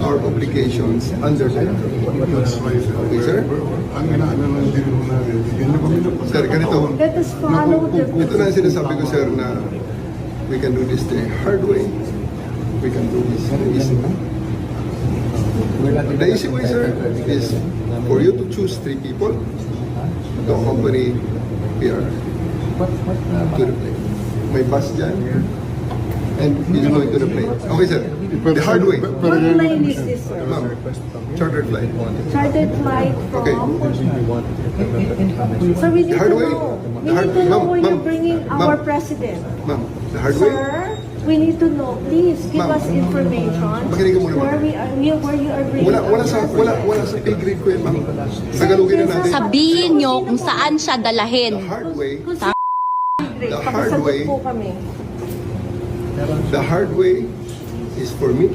our obligations under the law. Okay, sir? Sir, ganito. Let us follow the Ito na ang sinasabi ko, sir, na we can do this the hard way. We can do this the easy way. The easy way, sir, is for you to choose 3 people to accompany PR to the plane. May bus dyan, and he's going to the plane. Okay, sir. The hard way. What plane is this, sir? Ma'am, chartered flight. Chartered flight from... Okay. So we need The hard to way. know. We The hard- need to know Ma'am, where ma'am, you're bringing our ma'am. president. Ma'am, the hard way. Sir, we need to know. Please give Ma'am. us information Makinig ka muna, ma'am. where you are bringing Wala sa pay grade ko yun, ma'am. Tagalogin na natin. Sabihin nyo kung saan siya dalahin. The hard way. Great. The hard Pakisagot way. po kami. The hard way is for me to